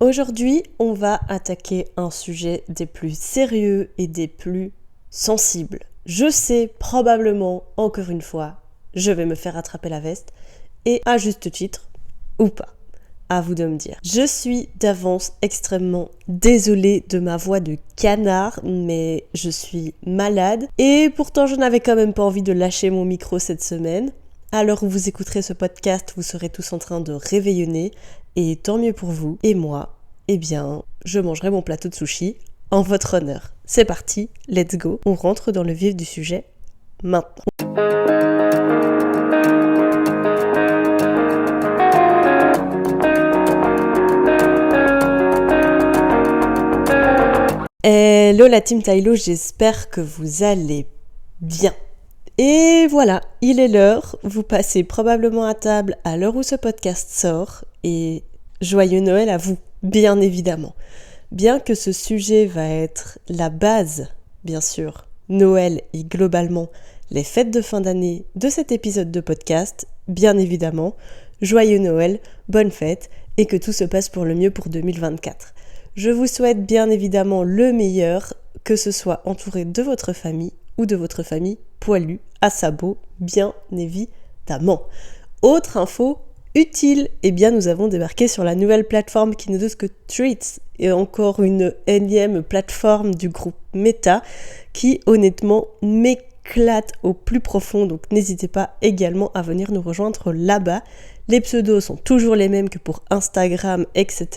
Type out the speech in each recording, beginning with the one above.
Aujourd'hui, on va attaquer un sujet des plus sérieux et des plus sensibles. Je sais, probablement, encore une fois, je vais me faire attraper la veste, et à juste titre, ou pas. À vous de me dire. Je suis d'avance extrêmement désolée de ma voix de canard, mais je suis malade, et pourtant je n'avais quand même pas envie de lâcher mon micro cette semaine. À l'heure où vous écouterez ce podcast, vous serez tous en train de réveillonner, et tant mieux pour vous. Et moi, eh bien, je mangerai mon plateau de sushi en votre honneur. C'est parti, let's go. On rentre dans le vif du sujet maintenant. Hello la team Tylo, j'espère que vous allez bien. Et voilà, il est l'heure, vous passez probablement à table à l'heure où ce podcast sort, et joyeux Noël à vous, bien évidemment. Bien que ce sujet va être la base, bien sûr, Noël et globalement les fêtes de fin d'année de cet épisode de podcast, bien évidemment, joyeux Noël, bonne fête, et que tout se passe pour le mieux pour 2024. Je vous souhaite bien évidemment le meilleur, que ce soit entouré de votre famille ou de votre famille poilue, à sabots, bien évidemment. Autre info utile, eh bien nous avons débarqué sur la nouvelle plateforme qui n'est d'autre que Threads, et encore une énième plateforme du groupe Meta qui honnêtement m'éclate au plus profond, donc n'hésitez pas également à venir nous rejoindre là-bas. Les pseudos sont toujours les mêmes que pour Instagram, etc.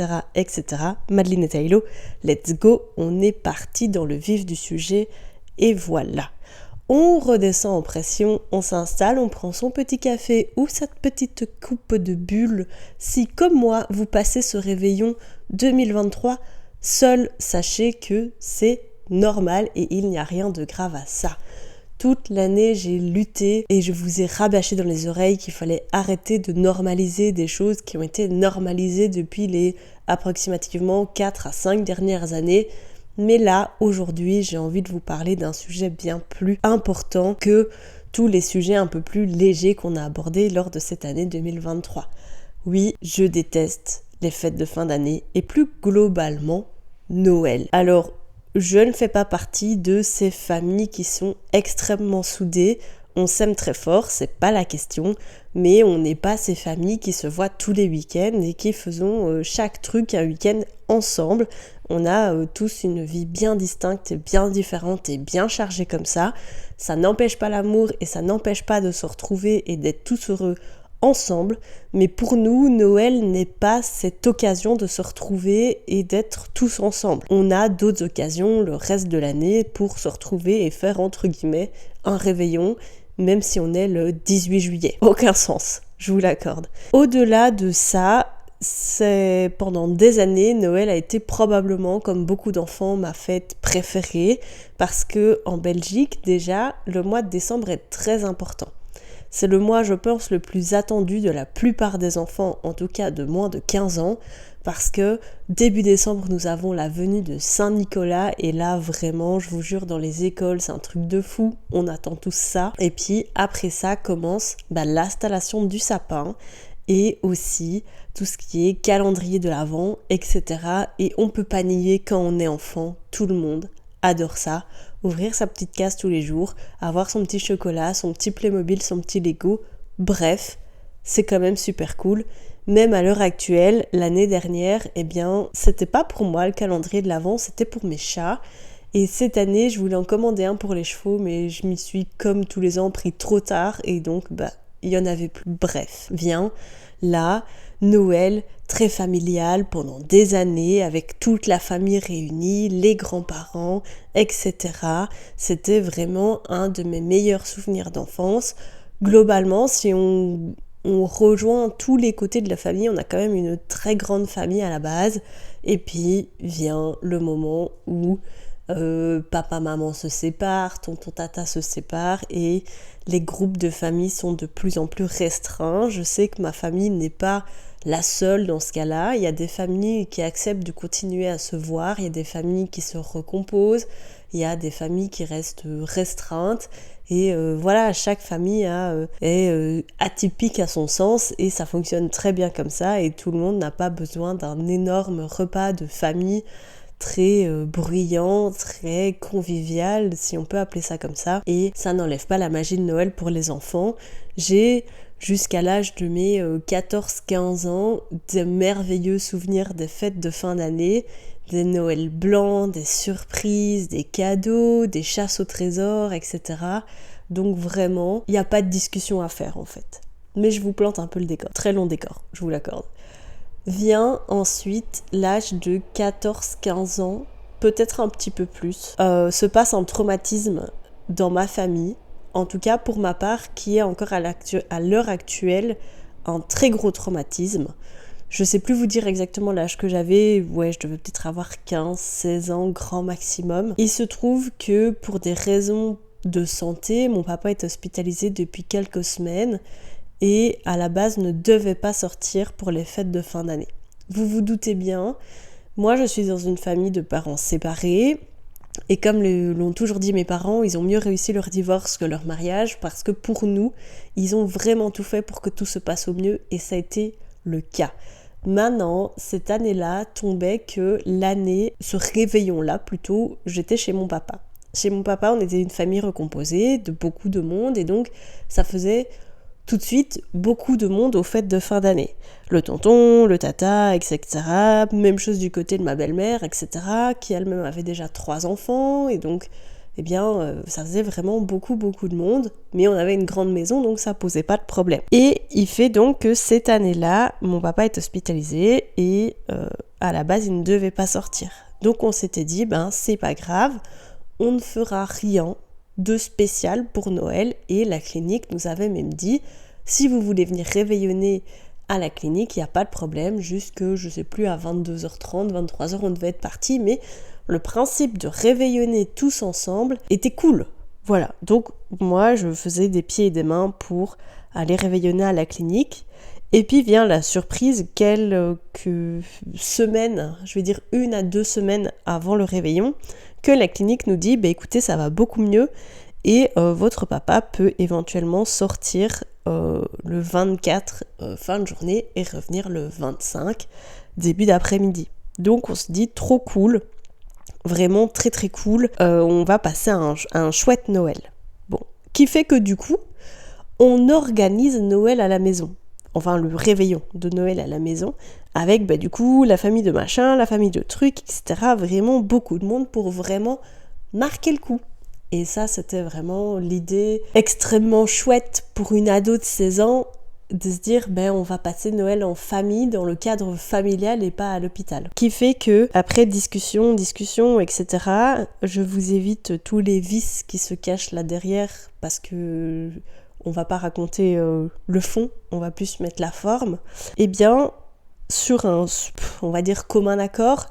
Madeleine et Tylo, let's go, on est parti dans le vif du sujet, et voilà. On redescend en pression, on s'installe, on prend son petit café ou cette petite coupe de bulle. Si, comme moi, vous passez ce réveillon 2023, seul sachez que c'est normal et il n'y a rien de grave à ça. Toute l'année, j'ai lutté et je vous ai rabâché dans les oreilles qu'il fallait arrêter de normaliser des choses qui ont été normalisées depuis les approximativement 4 à 5 dernières années. Mais là, aujourd'hui, j'ai envie de vous parler d'un sujet bien plus important que tous les sujets un peu plus légers qu'on a abordés lors de cette année 2023. Oui, je déteste les fêtes de fin d'année et plus globalement Noël. Alors, je ne fais pas partie de ces familles qui sont extrêmement soudées. On s'aime très fort, c'est pas la question, mais on n'est pas ces familles qui se voient tous les week-ends et qui faisons chaque truc un week-end ensemble. On a tous une vie bien distincte et bien différente et bien chargée comme ça. Ça n'empêche pas l'amour et ça n'empêche pas de se retrouver et d'être tous heureux ensemble, mais pour nous, Noël n'est pas cette occasion de se retrouver et d'être tous ensemble. On a d'autres occasions le reste de l'année pour se retrouver et faire entre guillemets un réveillon, même si on est le 18 juillet. Aucun sens, je vous l'accorde. Au-delà de ça, c'est pendant des années, Noël a été probablement, comme beaucoup d'enfants, ma fête préférée, parce que en Belgique, déjà, le mois de décembre est très important. C'est le mois, je pense, le plus attendu de la plupart des enfants, en tout cas de moins de 15 ans, parce que début décembre, nous avons la venue de Saint-Nicolas, et là, vraiment, je vous jure, dans les écoles, c'est un truc de fou, on attend tous ça. Et puis, après ça, commence l'installation du sapin, et aussi tout ce qui est calendrier de l'Avent, etc. Et on peut pas nier quand on est enfant, tout le monde adore ça. Ouvrir sa petite case tous les jours, avoir son petit chocolat, son petit Playmobil, son petit Lego, bref, c'est quand même super cool. Même à l'heure actuelle, l'année dernière, eh bien, c'était pas pour moi le calendrier de l'Avent, c'était pour mes chats. Et cette année, je voulais en commander un pour les chevaux, mais je m'y suis, comme tous les ans, pris trop tard, et donc, il y en avait plus. Bref, vient là, Noël, très familial pendant des années, avec toute la famille réunie, les grands-parents, etc. C'était vraiment un de mes meilleurs souvenirs d'enfance. Globalement, si on rejoint tous les côtés de la famille, on a quand même une très grande famille à la base. Et puis vient le moment où papa, maman se séparent, tonton, tata se séparent et les groupes de famille sont de plus en plus restreints. Je sais que ma famille n'est pas la seule dans ce cas-là. Il y a des familles qui acceptent de continuer à se voir, il y a des familles qui se recomposent, il y a des familles qui restent restreintes. Et voilà, chaque famille est atypique à son sens et ça fonctionne très bien comme ça et tout le monde n'a pas besoin d'un énorme repas de famille très bruyant, très convivial, si on peut appeler ça comme ça. Et ça n'enlève pas la magie de Noël pour les enfants. J'ai, jusqu'à l'âge de mes 14-15 ans, de merveilleux souvenirs des fêtes de fin d'année, des Noëls blancs, des surprises, des cadeaux, des chasses au trésor, etc. Donc vraiment, il n'y a pas de discussion à faire en fait. Mais je vous plante un peu le décor, très long décor, je vous l'accorde. Vient ensuite l'âge de 14-15 ans, peut-être un petit peu plus, se passe un traumatisme dans ma famille, en tout cas pour ma part, qui est encore à l'heure actuelle un très gros traumatisme. Je sais plus vous dire exactement l'âge que j'avais, je devais peut-être avoir 15-16 ans, grand maximum. Il se trouve que pour des raisons de santé, mon papa est hospitalisé depuis quelques semaines, et à la base ne devait pas sortir pour les fêtes de fin d'année. Vous vous doutez bien, moi je suis dans une famille de parents séparés, et comme l'ont toujours dit mes parents, ils ont mieux réussi leur divorce que leur mariage, parce que pour nous, ils ont vraiment tout fait pour que tout se passe au mieux, et ça a été le cas. Maintenant, cette année-là tombait que ce réveillon-là plutôt, j'étais chez mon papa. Chez mon papa, on était une famille recomposée, de beaucoup de monde, et donc ça faisait tout de suite beaucoup de monde aux fêtes de fin d'année. Le tonton, le tata, etc. Même chose du côté de ma belle-mère, etc. qui elle-même avait déjà 3 enfants, et donc, ça faisait vraiment beaucoup de monde, mais on avait une grande maison, donc ça posait pas de problème. Et il fait donc que cette année-là, mon papa est hospitalisé, et à la base, il ne devait pas sortir. Donc on s'était dit, c'est pas grave, on ne fera rien de spécial pour Noël, et la clinique nous avait même dit, si vous voulez venir réveillonner à la clinique, il n'y a pas de problème, jusque, je sais plus, à 22h30, 23h, on devait être partis, mais le principe de réveillonner tous ensemble était cool. Voilà, donc moi je faisais des pieds et des mains pour aller réveillonner à la clinique, et puis vient la surprise quelques semaines, je vais dire 1 à 2 semaines avant le réveillon, que la clinique nous dit, écoutez, ça va beaucoup mieux, et votre papa peut éventuellement sortir le 24 fin de journée et revenir le 25 début d'après-midi. Donc on se dit trop cool, vraiment très très cool, on va passer un chouette Noël. Bon, qui fait que du coup, on organise Noël à la maison. Enfin le réveillon de Noël à la maison, avec du coup la famille de machin, la famille de trucs, etc. Vraiment beaucoup de monde pour vraiment marquer le coup. Et ça, c'était vraiment l'idée extrêmement chouette pour une ado de 16 ans, de se dire, on va passer Noël en famille, dans le cadre familial et pas à l'hôpital. Qui fait que, après discussion, etc., je vous évite tous les vices qui se cachent là derrière, parce que on va pas raconter le fond, on va plus mettre la forme. Sur un, on va dire, commun accord,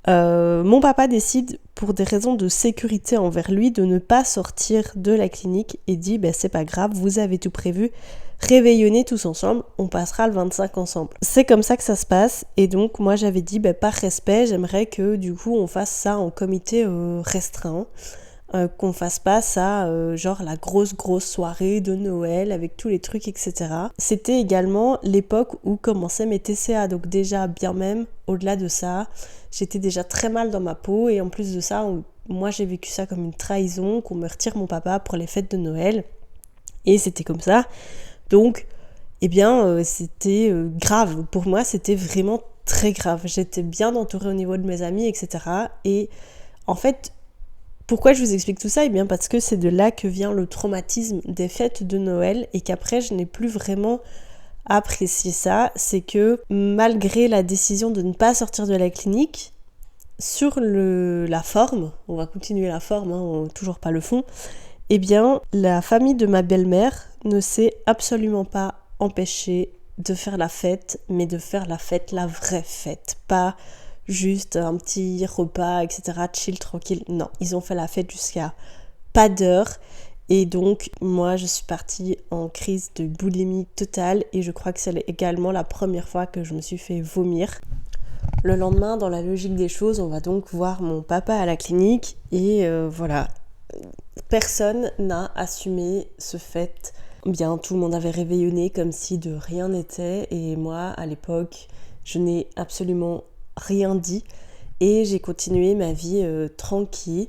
mon papa décide, pour des raisons de sécurité envers lui, de ne pas sortir de la clinique et dit c'est pas grave, vous avez tout prévu, réveillonnez tous ensemble, on passera le 25 ensemble. C'est comme ça que ça se passe, et donc moi j'avais dit par respect, j'aimerais que du coup on fasse ça en comité restreint, qu'on fasse pas ça genre la grosse soirée de Noël avec tous les trucs, etc. C'était également l'époque où commençaient mes TCA, donc déjà bien même au-delà de ça, j'étais déjà très mal dans ma peau, et en plus de ça, moi j'ai vécu ça comme une trahison, qu'on me retire mon papa pour les fêtes de Noël, et c'était comme ça. Donc c'était grave, pour moi c'était vraiment très grave, j'étais bien entourée au niveau de mes amis, etc. Et en fait, pourquoi je vous explique tout ça ? Parce que c'est de là que vient le traumatisme des fêtes de Noël, et qu'après je n'ai plus vraiment apprécié ça. C'est que malgré la décision de ne pas sortir de la clinique, sur la forme, on va continuer la forme, toujours pas le fond, la famille de ma belle-mère ne s'est absolument pas empêchée de faire la fête, mais de faire la fête, la vraie fête, pas juste un petit repas, etc., chill, tranquille. Non, ils ont fait la fête jusqu'à pas d'heure, Et donc, moi, je suis partie en crise de boulimie totale et je crois que c'est également la première fois que je me suis fait vomir. Le lendemain, dans la logique des choses, on va donc voir mon papa à la clinique et voilà, personne n'a assumé ce fait. Bien, tout le monde avait réveillonné comme si de rien n'était et moi, à l'époque, je n'ai absolument rien dit et j'ai continué ma vie tranquille.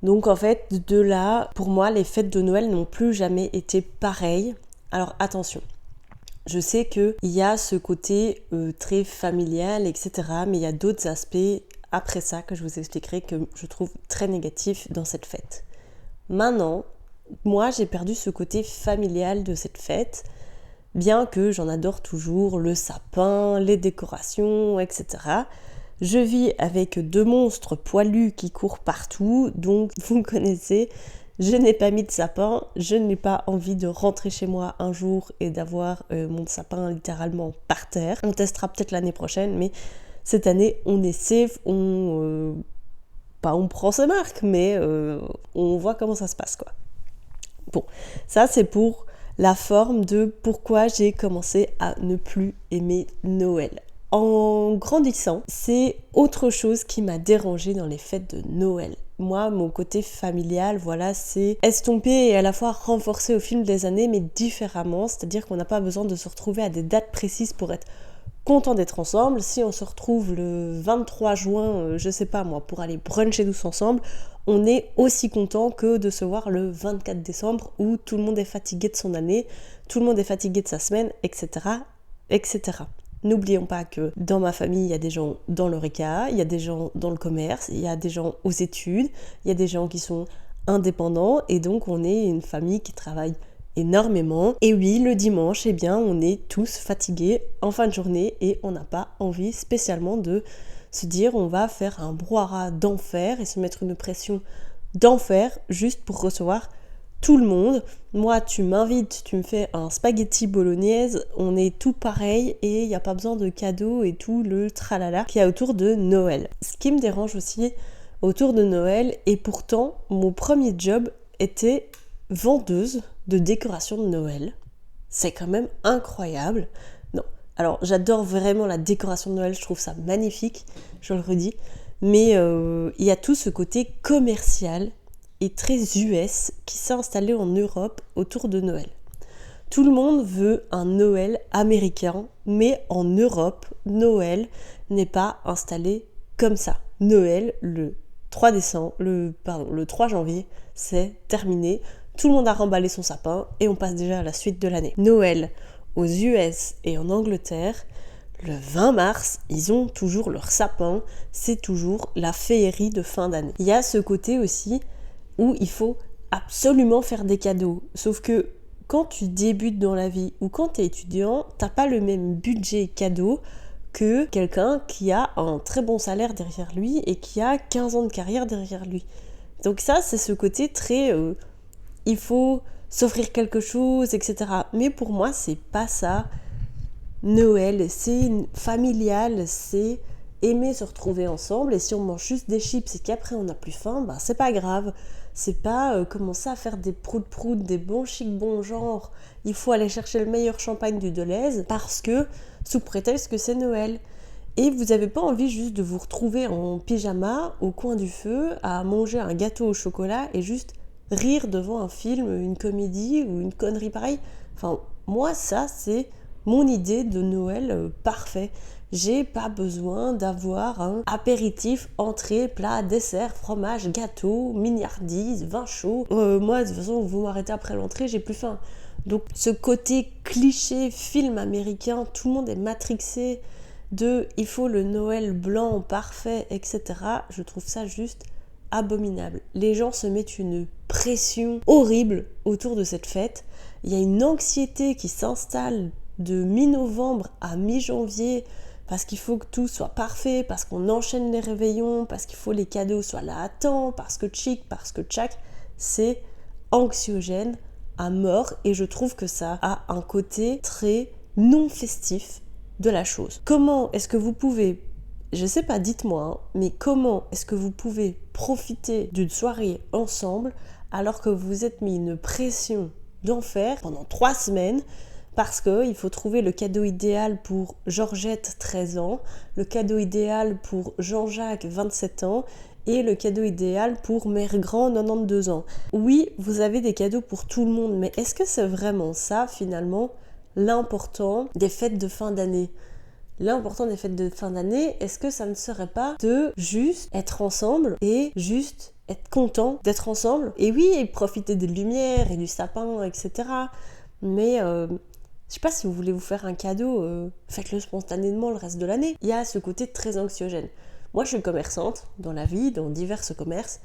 Donc en fait, de là, pour moi, les fêtes de Noël n'ont plus jamais été pareilles. Alors attention, je sais qu'il y a ce côté très familial, etc. Mais il y a d'autres aspects après ça que je vous expliquerai que je trouve très négatifs dans cette fête. Maintenant, moi j'ai perdu ce côté familial de cette fête, bien que j'en adore toujours le sapin, les décorations, etc. Je vis avec 2 monstres poilus qui courent partout, donc vous me connaissez, je n'ai pas mis de sapin, je n'ai pas envie de rentrer chez moi un jour et d'avoir mon sapin littéralement par terre. On testera peut-être l'année prochaine, mais cette année on est safe, pas on prend ses marques, mais on voit comment ça se passe quoi. Bon, ça c'est pour la forme de pourquoi j'ai commencé à ne plus aimer Noël. En grandissant, c'est autre chose qui m'a dérangée dans les fêtes de Noël. Moi, mon côté familial, voilà, c'est estompé et à la fois renforcé au fil des années, mais différemment. C'est-à-dire qu'on n'a pas besoin de se retrouver à des dates précises pour être content d'être ensemble. Si on se retrouve le 23 juin, je sais pas moi, pour aller bruncher tous ensemble, on est aussi content que de se voir le 24 décembre où tout le monde est fatigué de son année, tout le monde est fatigué de sa semaine, etc., etc. N'oublions pas que dans ma famille, il y a des gens dans l'horeca, il y a des gens dans le commerce, il y a des gens aux études, il y a des gens qui sont indépendants et donc on est une famille qui travaille énormément. Et oui, le dimanche, eh bien, on est tous fatigués en fin de journée et on n'a pas envie spécialement de se dire on va faire un brouhaha d'enfer et se mettre une pression d'enfer juste pour recevoir tout le monde. Moi, tu m'invites, tu me fais un spaghetti bolognaise, on est tout pareil et il n'y a pas besoin de cadeaux et tout le tralala qu'il y a autour de Noël. Ce qui me dérange aussi autour de Noël, et pourtant, mon premier job était vendeuse de décoration de Noël. C'est quand même incroyable. Non, alors j'adore vraiment la décoration de Noël, je trouve ça magnifique, je le redis, mais il y a tout ce côté commercial et très US qui s'est installé en Europe autour de Noël. Tout le monde veut un Noël américain, mais en Europe, Noël n'est pas installé comme ça. Noël, le 3 janvier, c'est terminé. Tout le monde a remballé son sapin et on passe déjà à la suite de l'année. Noël aux US et en Angleterre, le 20 mars, ils ont toujours leur sapin, c'est toujours la féerie de fin d'année. Il y a ce côté aussi où il faut absolument faire des cadeaux. Sauf que quand tu débutes dans la vie ou quand tu es étudiant, t'as pas le même budget cadeau que quelqu'un qui a un très bon salaire derrière lui et qui a 15 ans de carrière derrière lui. Donc ça, c'est ce côté très... il faut s'offrir quelque chose, etc. Mais pour moi, c'est pas ça. Noël, c'est familial, c'est aimer se retrouver ensemble. Et si on mange juste des chips et qu'après on n'a plus faim, bah c'est pas grave. C'est pas commencer à faire des proutes-proutes, des bons chics bons genres. Il faut aller chercher le meilleur champagne du Deleuze parce que, sous prétexte que c'est Noël. Et vous n'avez pas envie juste de vous retrouver en pyjama au coin du feu à manger un gâteau au chocolat et juste rire devant un film, une comédie ou une connerie pareille. Enfin, moi, ça, c'est mon idée de Noël parfait. J'ai pas besoin d'avoir un apéritif, entrée, plat, dessert, fromage, gâteau, mignardise, vin chaud. Moi, de toute façon, vous m'arrêtez après l'entrée, j'ai plus faim. Donc, ce côté cliché, film américain, tout le monde est matrixé de « il faut le Noël blanc parfait », etc. Je trouve ça juste abominable. Les gens se mettent une pression horrible autour de cette fête. Il y a une anxiété qui s'installe de mi-novembre à mi-janvier parce qu'il faut que tout soit parfait, parce qu'on enchaîne les réveillons, parce qu'il faut les cadeaux soient là à temps, parce que chic, parce que tchac. C'est anxiogène à mort et je trouve que ça a un côté très non festif de la chose. Comment est-ce que vous pouvez, je sais pas, dites-moi, mais comment est-ce que vous pouvez profiter d'une soirée ensemble alors que vous êtes mis une pression d'enfer pendant 3 semaines parce qu'il faut trouver le cadeau idéal pour Georgette, 13 ans, le cadeau idéal pour Jean-Jacques, 27 ans, et le cadeau idéal pour Mère Grand, 92 ans. Oui, vous avez des cadeaux pour tout le monde, mais est-ce que c'est vraiment ça, finalement, l'important des fêtes de fin d'année ? L'important des fêtes de fin d'année, est-ce que ça ne serait pas de juste être ensemble et juste être content d'être ensemble ? Et oui, et profiter des lumières et du sapin, etc. Mais je sais pas, si vous voulez vous faire un cadeau, faites-le spontanément le reste de l'année. Il y a ce côté très anxiogène. Moi, je suis commerçante dans la vie, dans divers commerces,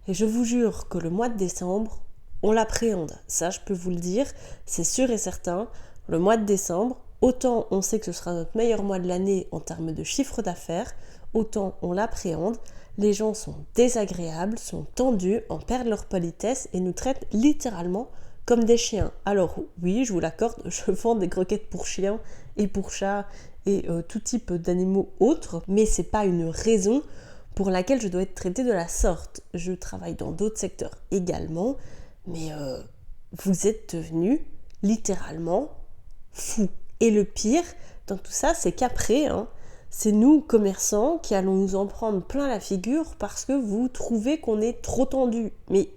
et je vous jure que le mois de décembre, on l'appréhende. Ça, je peux vous le dire, c'est sûr et certain. Le mois de décembre, autant on sait que ce sera notre meilleur mois de l'année en termes de chiffre d'affaires, autant on l'appréhende. Les gens sont désagréables, sont tendus, en perdent leur politesse et nous traitent littéralement comme des chiens. Alors oui, je vous l'accorde, je vends des croquettes pour chiens et pour chats et tout type d'animaux autres, mais c'est pas une raison pour laquelle je dois être traitée de la sorte. Je travaille dans d'autres secteurs également, mais vous êtes devenus littéralement fous. Et le pire dans tout ça, c'est qu'après, c'est nous, commerçants, qui allons nous en prendre plein la figure parce que vous trouvez qu'on est trop tendu. Mais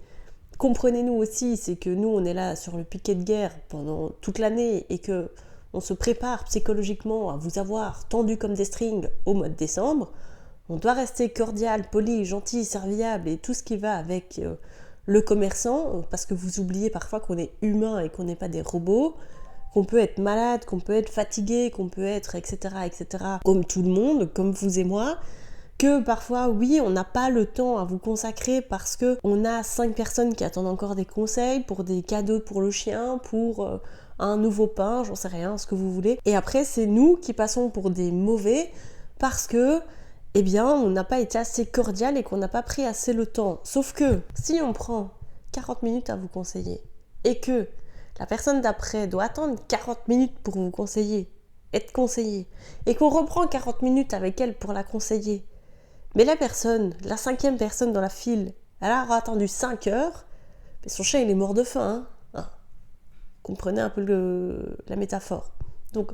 comprenez-nous aussi, c'est que nous, on est là sur le piquet de guerre pendant toute l'année et que on se prépare psychologiquement à vous avoir tendu comme des strings au mois de décembre. On doit rester cordial, poli, gentil, serviable et tout ce qui va avec le commerçant, parce que vous oubliez parfois qu'on est humain et qu'on n'est pas des robots, qu'on peut être malade, qu'on peut être fatigué, qu'on peut être etc., comme tout le monde, comme vous et moi, que parfois, oui, on n'a pas le temps à vous consacrer parce qu'on a 5 personnes qui attendent encore des conseils pour des cadeaux pour le chien, pour un nouveau pain, j'en sais rien, ce que vous voulez. Et après, c'est nous qui passons pour des mauvais parce que, eh bien, on n'a pas été assez cordial et qu'on n'a pas pris assez le temps. Sauf que, si on prend 40 minutes à vous conseiller et que la personne d'après doit attendre 40 minutes pour vous conseiller, être conseillée, et qu'on reprend 40 minutes avec elle pour la conseiller, mais la personne, la 5e personne dans la file, elle a attendu 5 heures, mais son chien il est mort de faim. Comprenez un peu la métaphore. Donc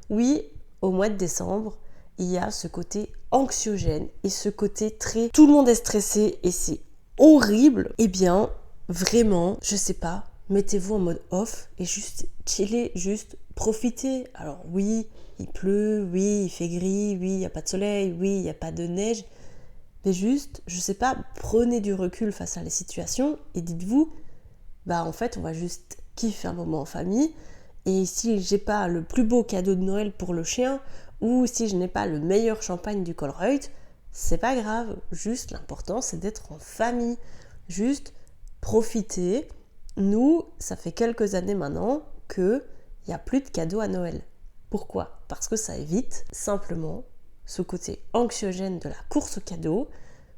oui, au mois de décembre, il y a ce côté anxiogène et ce côté très... Tout le monde est stressé et c'est horrible. Eh bien, vraiment, je sais pas, mettez-vous en mode off et juste chillez, juste profitez. Alors oui, il pleut, oui, il fait gris, oui, il n'y a pas de soleil, oui, il n'y a pas de neige. Mais juste, je sais pas, prenez du recul face à la situation et dites-vous, en fait, on va juste kiffer un moment en famille. Et si j'ai pas le plus beau cadeau de Noël pour le chien, ou si je n'ai pas le meilleur champagne du Colruyt, c'est pas grave. Juste, l'important, c'est d'être en famille. Juste, profiter. Nous, ça fait quelques années maintenant qu'il n'y a plus de cadeaux à Noël. Pourquoi ? Parce que ça évite simplement ce côté anxiogène de la course aux cadeaux.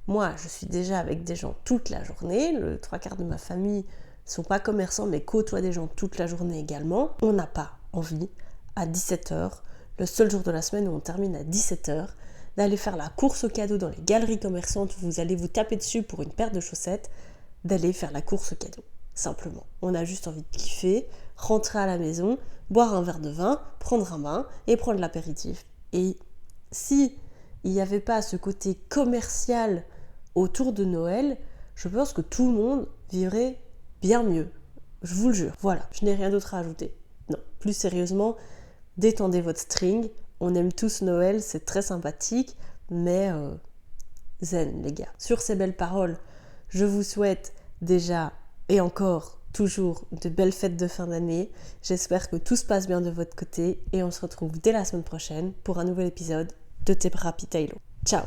Moi, je suis déjà avec des gens toute la journée. Le 3/4 de ma famille ne sont pas commerçants, mais côtoient des gens toute la journée également. On n'a pas envie, à 17h, le seul jour de la semaine où on termine à 17h, d'aller faire la course aux cadeaux dans les galeries commerçantes où vous allez vous taper dessus pour une paire de chaussettes, d'aller faire la course aux cadeaux. Simplement. On a juste envie de kiffer, rentrer à la maison, boire un verre de vin, prendre un bain et prendre l'apéritif. Et si il n'y avait pas ce côté commercial autour de Noël, je pense que tout le monde vivrait bien mieux. Je vous le jure. Voilà, je n'ai rien d'autre à ajouter. Non, plus sérieusement, détendez votre string. On aime tous Noël, c'est très sympathique, mais zen les gars. Sur ces belles paroles, je vous souhaite déjà et encore toujours de belles fêtes de fin d'année. J'espère que tout se passe bien de votre côté et on se retrouve dès la semaine prochaine pour un nouvel épisode de Therapy Tailo. Ciao.